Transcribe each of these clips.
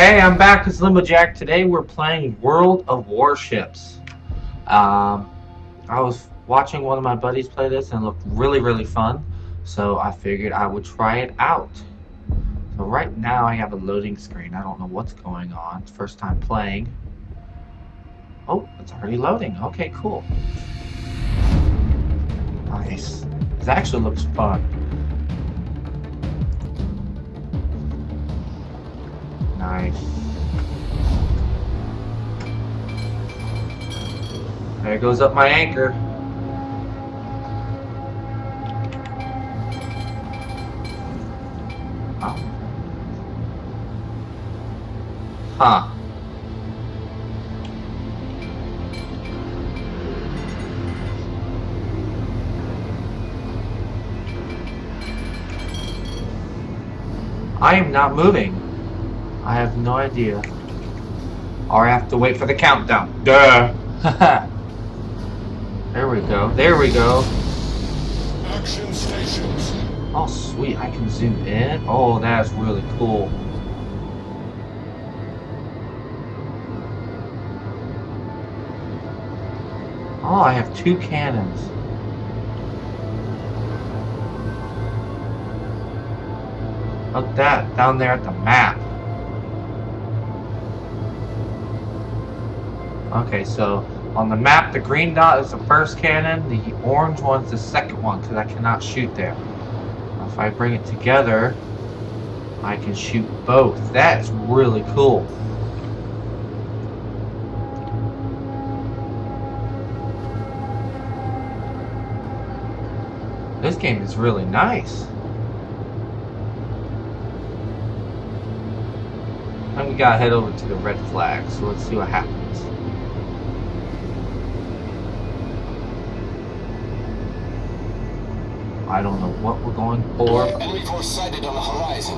Hey, I'm back as Limbojack. Today we're playing World of Warships. Um, I was watching one of my buddies play this and it looked really fun, so I figured I would try it out. So right now I have a loading screen. I don't know what's going on. It's first time playing. Oh, it's already loading. Okay, cool. Nice. This actually looks fun. Nice. There goes up my anchor. Oh. Huh. I am not moving. I have no idea. Or I have to wait for the countdown. Duh. There we go. There we go. Action stations. Oh, sweet. I can zoom in. Oh, that's really cool. Oh, I have two cannons. Look at that. Down there at the map. Okay, so on the map, the green dot is the first cannon, the orange one's the second one, because I cannot shoot there. If I bring it together, I can shoot both. That's really cool. This game is really nice. And we gotta head over to the red flag, so let's see what happens. I don't know what we're going for. Enemy force sighted on the horizon.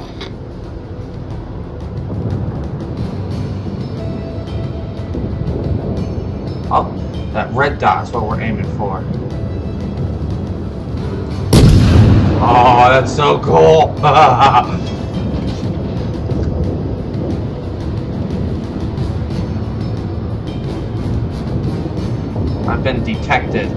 Oh, that red dot is what we're aiming for. Oh, that's so cool! I've been detected.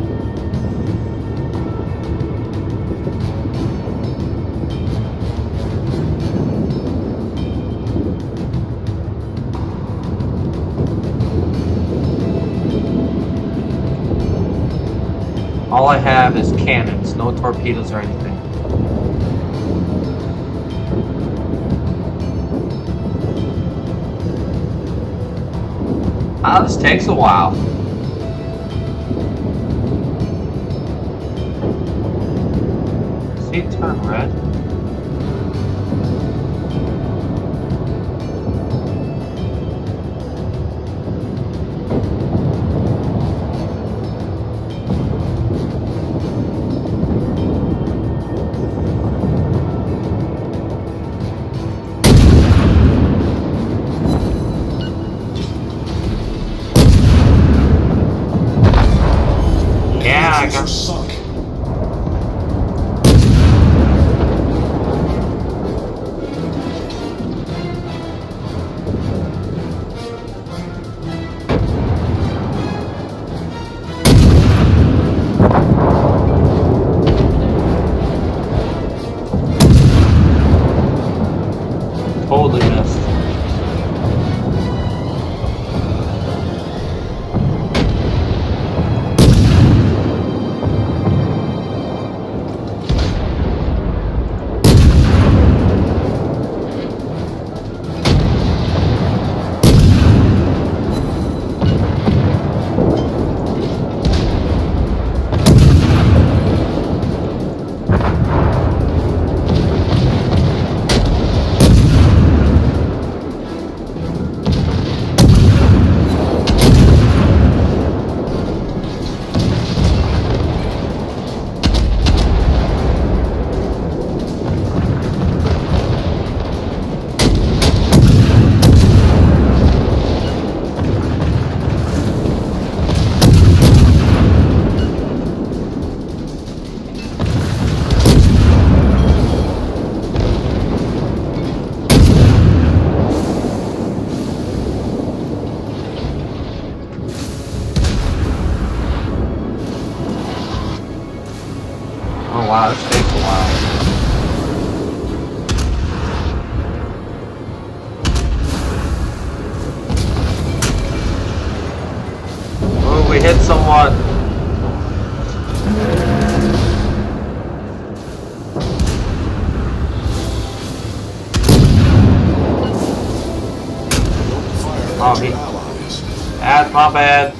All I have is cannons, no torpedoes or anything. Ah, this takes a while. See it turn red? Yeah, I got... Sunk. Wow, this takes a while. Oh, we hit someone. Oh, that's my bad.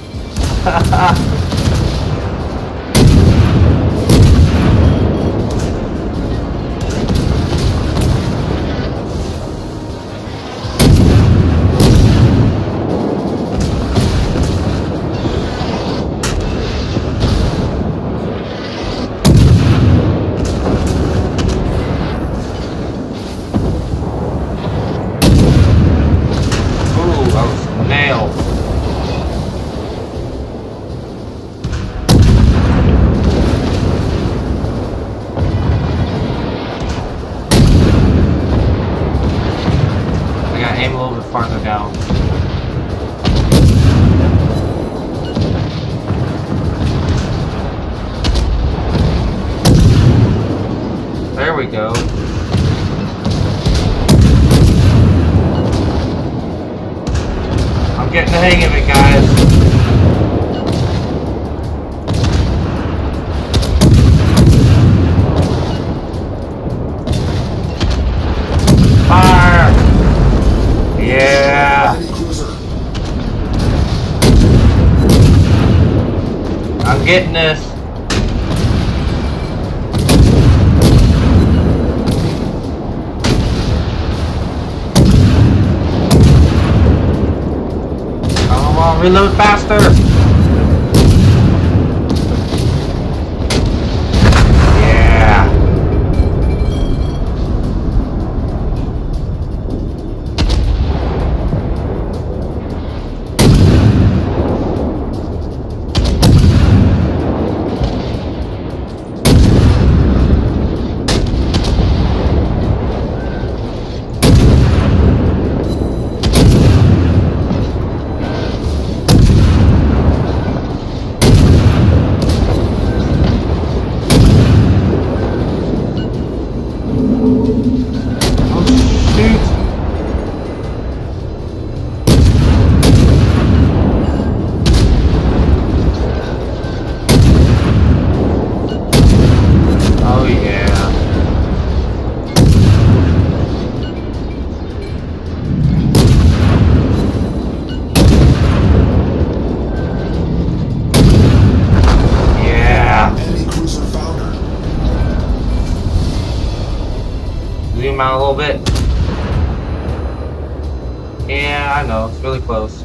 Aim a little bit farther down. There we go. I'm getting the hang of it, guys. Fire! Yeah! I'm getting this. Come on, reload faster! Yeah! Zoom out a little bit. Yeah, I know, it's really close.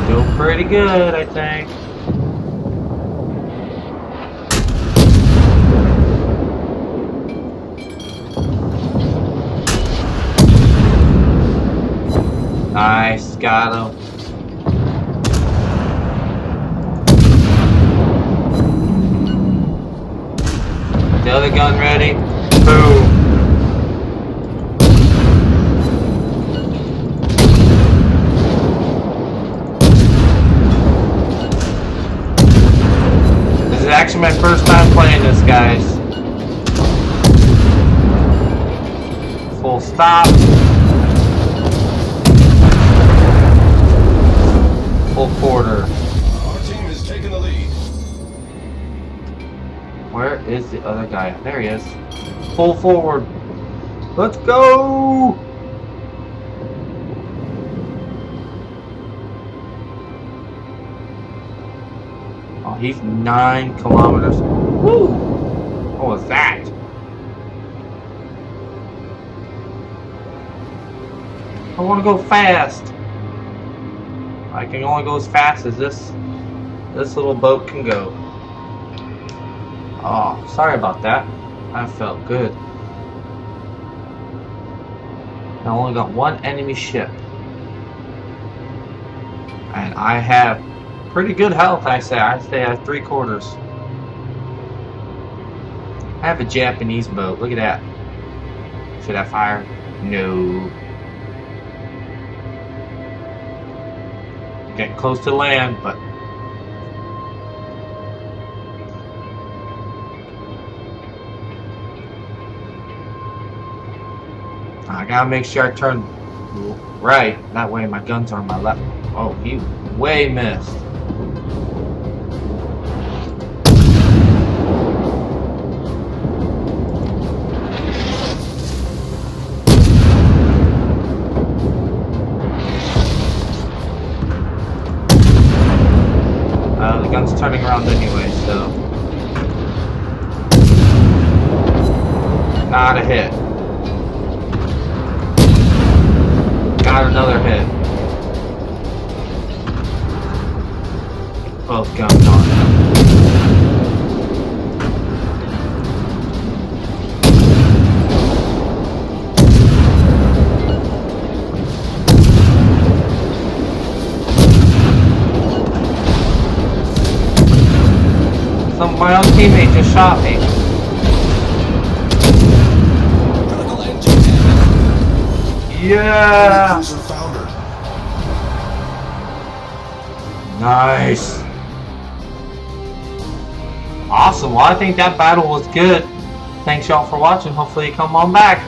Still pretty good, I think. Nice, got him. The other gun ready. Boom. This is actually my first time playing this, guys. Full stop. Full quarter. Our team is taking the lead. Where is the other guy? There he is. Full forward. Let's go! Oh, he's 9 kilometers. Woo! What was that? I want to go fast. I can only go as fast as this little boat can go. Oh, sorry about that. That felt good. I only got one enemy ship. And I have pretty good health, I say. I say I have 3/4. I have a Japanese boat. Look at that. Should I fire? No. Getting close to land, but I gotta make sure I turn right. That way my guns are on my left. Oh, he way missed. The gun's turning around anyway, so. Got a hit. Got another hit. Both guns on him. My own teammate just shot me. Critical engine damage. Yeah! Cruiser foundered. Nice. Awesome. Well, I think that battle was good. Thanks y'all for watching. Hopefully you come on back.